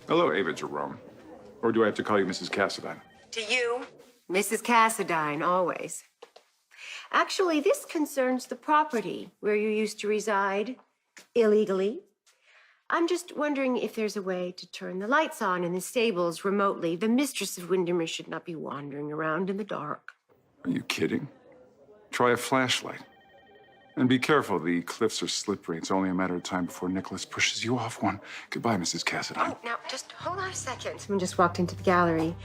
Hello, Ava Jerome. Or do I have to call you Mrs. Cassadine? To you, Mrs. Cassadine, always. Actually, this concerns the property where you used to reside illegally. I'm just wondering if there's a way to turn the lights on in the stables remotely. The mistress of Windermere should not be wandering around in the dark. Are you kidding? Try a flashlight. And be careful, the cliffs are slippery. It's only a matter of time before Nicholas pushes you off one. Goodbye, Mrs. Cassadine. Oh, now, just hold on a second. Someone just walked into the gallery.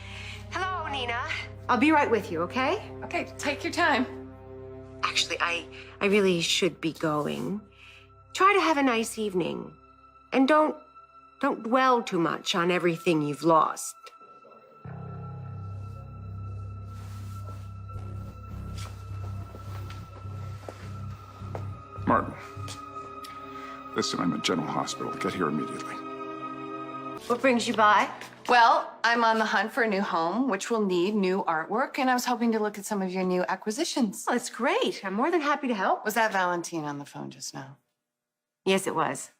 Hello, Nina. I'll be right with you, okay? Okay, take your time. Actually, I really should be going. Try to have a nice evening. And don't dwell too much on everything you've lost. Martin, listen, I'm at General Hospital. Get here immediately. What brings you by? Well, I'm on the hunt for a new home, which will need new artwork, and I was hoping to look at some of your new acquisitions. Oh, that's great. I'm more than happy to help. Was that Valentin on the phone just now? Yes, it was.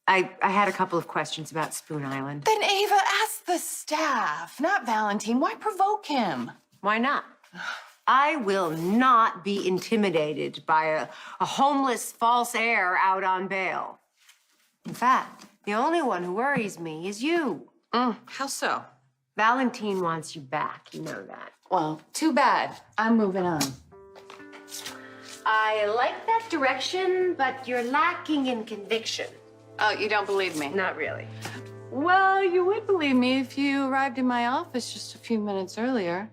I had a couple of questions about Spoon Island. Then Ava, ask the staff, not Valentin. Why provoke him? Why not? I will not be intimidated by a homeless false heir out on bail. In fact, the only one who worries me is you. How so? Valentin wants you back, you know that. Well, too bad. I'm moving on. I like that direction, but you're lacking in conviction. Oh, you don't believe me? Not really. Well, you would believe me if you arrived in my office just a few minutes earlier.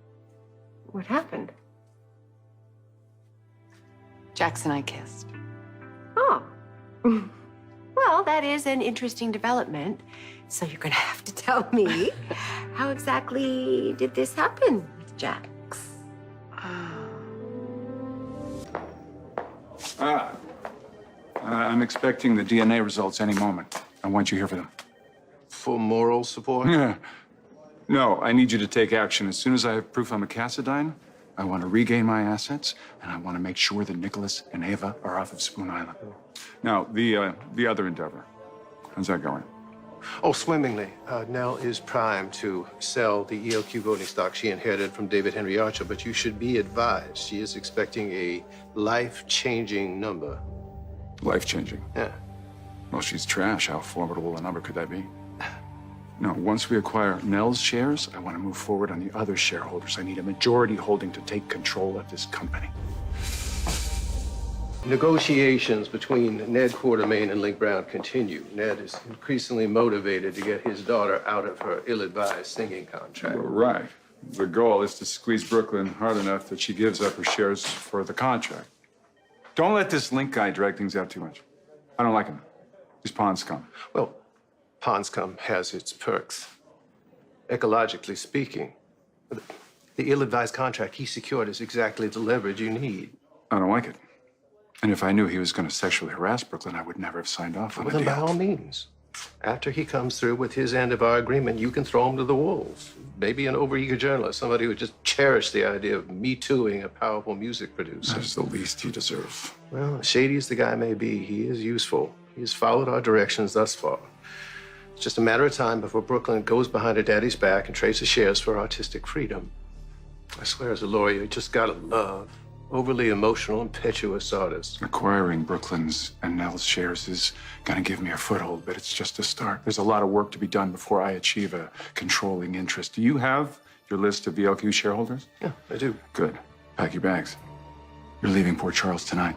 What happened? Jax and I kissed. Oh. Well, that is an interesting development. So you're gonna have to tell me, how exactly did this happen with Jax? I'm expecting the DNA results any moment. I want you here for them. For moral support? Yeah. No, I need you to take action. As soon as I have proof I'm a Cassadine, I want to regain my assets, and I want to make sure that Nicholas and Ava are off of Spoon Island. Now, the other endeavor, how's that going? Oh, swimmingly. Nelle is primed to sell the ELQ voting stock she inherited from David Henry Archer, but you should be advised she is expecting a life-changing number. Life-changing? Yeah. Well, she's trash. How formidable a number could that be? No, once we acquire Nelle's shares, I want to move forward on the other shareholders. I need a majority holding to take control of this company. Negotiations between Ned Quartermain and Link Brown continue. Ned is increasingly motivated to get his daughter out of her ill-advised singing contract. Well, right. The goal is to squeeze Brook Lynn hard enough that she gives up her shares for the contract. Don't let this Link guy drag things out too much. I don't like him. He's pond scum. Well, pond scum has its perks. Ecologically speaking, the ill-advised contract he secured is exactly the leverage you need. I don't like it. And if I knew he was going to sexually harass Brooklyn, I would never have signed off on Well, the then by deal. all means. After he comes through with his end of our agreement, you can throw him to the wolves. Maybe an overeager journalist, somebody who just cherished the idea of me tooing a powerful music producer. That is the least he deserves. Well, shady as the guy may be, he is useful. He has followed our directions thus far. It's just a matter of time before Brooklyn goes behind her daddy's back and trades the shares for artistic freedom. I swear, as a lawyer, you just gotta love overly emotional, impetuous artists. Acquiring Brooklyn's and Nelle's shares is going to give me a foothold, but it's just a start. There's a lot of work to be done before I achieve a controlling interest. Do you have your list of VLQ shareholders? Yeah, I do. Good. Pack your bags. You're leaving Port Charles tonight.